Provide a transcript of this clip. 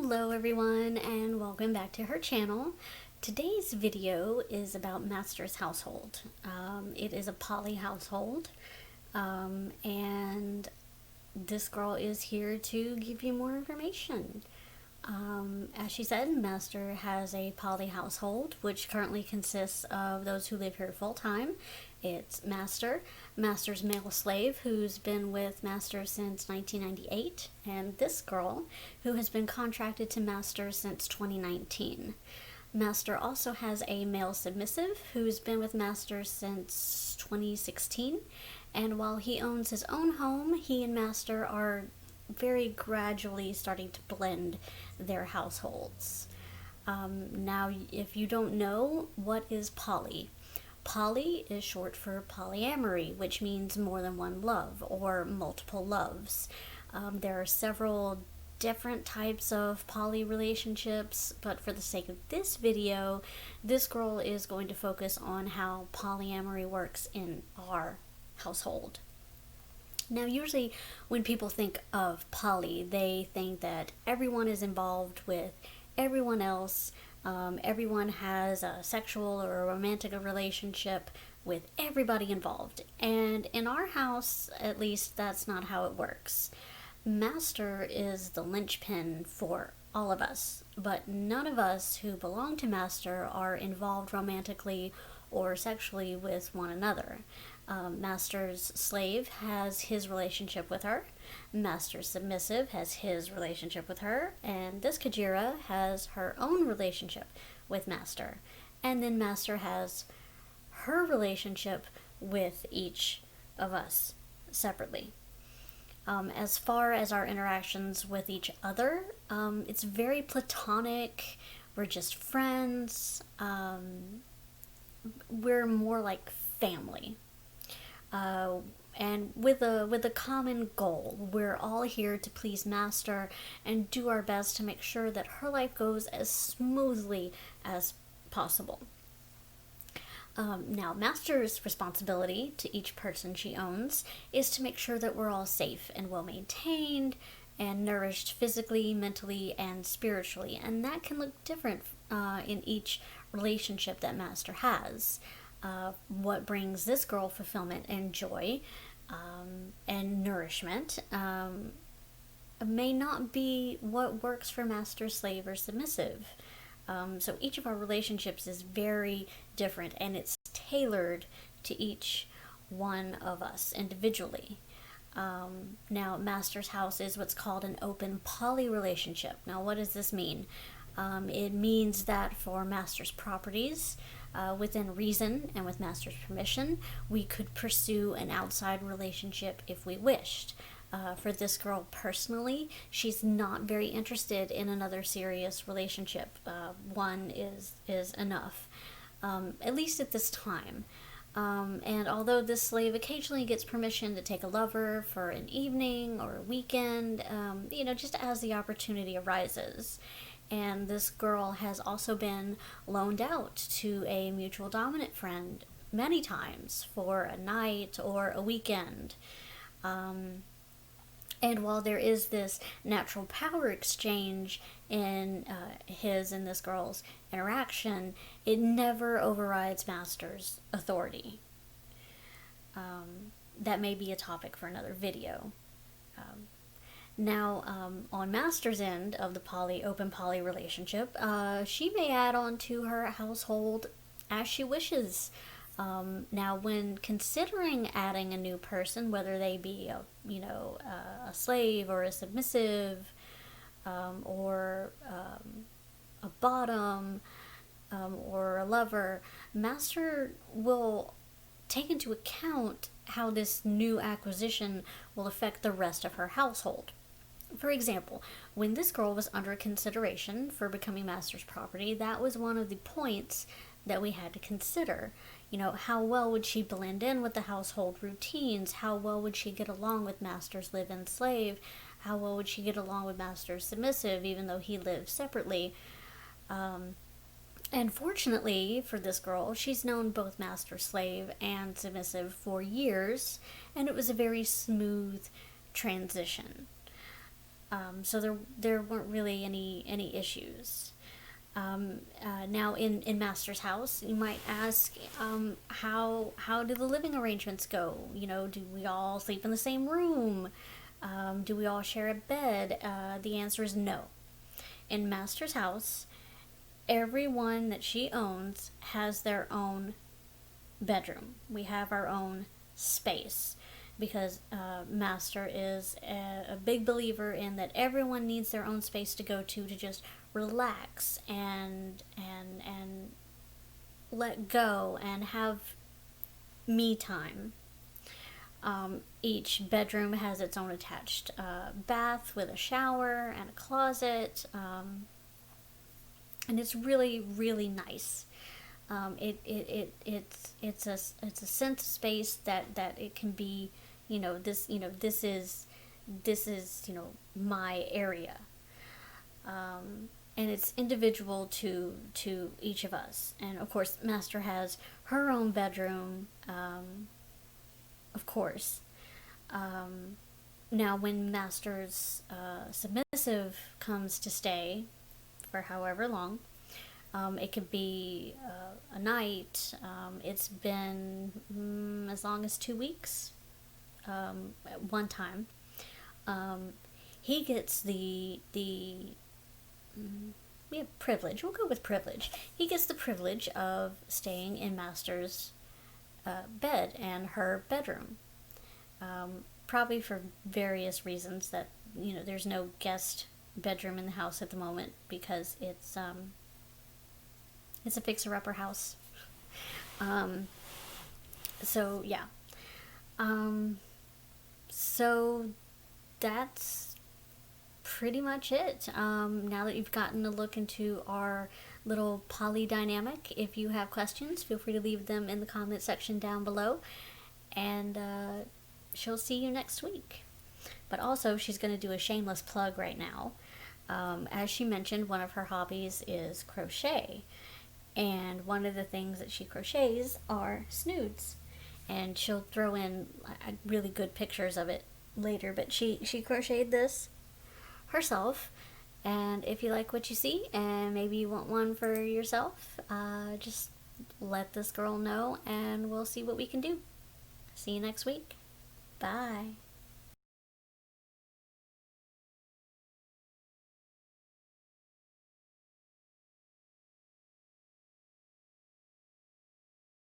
Hello everyone and welcome back to her channel. Today's video is about Master's household. It is a poly household and this girl is here to give you more information. As she said, Master has a poly household, which currently consists of those who live here full time. It's Master's male slave, who's been with Master since 1998, and this girl, who has been contracted to Master since 2019. Master also has a male submissive, who's been with Master since 2016, and while he owns his own home, he and Master are very gradually starting to blend their households. Now, if you don't know, what is poly? Poly is short for polyamory, which means more than one love or multiple loves. There are several different types of poly relationships, but for the sake of this video, this girl is going to focus on how polyamory works in our household. Now, usually when people think of poly, they think that everyone is involved with everyone else. Everyone has a sexual or a romantic relationship with everybody involved. And in our house, at least, that's not how it works. Master is the linchpin for all of us, but none of us who belong to Master are involved romantically or sexually with one another. Master's slave has his relationship with her, Master's submissive has his relationship with her, and this Kajira has her own relationship with Master. And then Master has her relationship with each of us separately. As far as our interactions with each other, it's very platonic. We're just friends. We're more like family. And with a common goal. We're all here to please Master and do our best to make sure that her life goes as smoothly as possible. Now, Master's responsibility to each person she owns is to make sure that we're all safe and well maintained and nourished physically, mentally, and spiritually. And that can look different in each relationship that Master has. What brings this girl fulfillment and joy and nourishment may not be what works for Master, slave, or submissive. So each of our relationships is very different, and it's tailored to each one of us individually. Now, Master's house is what's called an open poly relationship. Now, what does this mean? It means that for Master's properties, within reason and with Master's permission, we could pursue an outside relationship if we wished. For this girl personally, she's not very interested in another serious relationship. One is enough, at least at this time. And although this slave occasionally gets permission to take a lover for an evening or a weekend, just as the opportunity arises. And this girl has also been loaned out to a mutual dominant friend many times for a night or a weekend. And while there is this natural power exchange in his and this girl's interaction, it never overrides Master's authority. That may be a topic for another video. Now, on Master's end of the open poly relationship, she may add on to her household as she wishes. Now, when considering adding a new person, whether they be a slave or a submissive, or a bottom, or a lover, Master will take into account how this new acquisition will affect the rest of her household. For example, when this girl was under consideration for becoming Master's property, that was one of the points that we had to consider. How well would she blend in with the household routines? How well would she get along with Master's live-in slave? How well would she get along with Master's submissive, even though he lived separately? And fortunately for this girl, she's known both Master, slave, and submissive for years, and it was a very smooth transition. So there weren't really any issues. Now in Master's house, you might ask, how do the living arrangements go? You know, do we all sleep in the same room? Do we all share a bed? The answer is no. In Master's house, everyone that she owns has their own bedroom. We have our own space because Master is a big believer in that everyone needs their own space to go to just relax and let go and have me time. Each bedroom has its own attached bath with a shower and a closet, and it's really nice. It's a sense of space that it can be, this is my area, and it's individual to each of us. And of course, Master has her own bedroom, of course. Now, when Master's submissive comes to stay for however long, it could be a night. It's been as long as 2 weeks at one time. He gets the we have privilege. We'll go with privilege. He gets the privilege of staying in Master's bed and her bedroom. Probably for various reasons that, there's no guest bedroom in the house at the moment because it's a fixer-upper house. So yeah. So that's pretty much it. Now that you've gotten a look into our little poly dynamic, if you have questions, feel free to leave them in the comment section down below. And she'll see you next week. But also, she's going to do a shameless plug right now. As she mentioned, one of her hobbies is crochet. And one of the things that she crochets are snoods. And she'll throw in really good pictures of it later. But she crocheted this herself. And if you like what you see and maybe you want one for yourself, just let this girl know and we'll see what we can do. See you next week. Bye.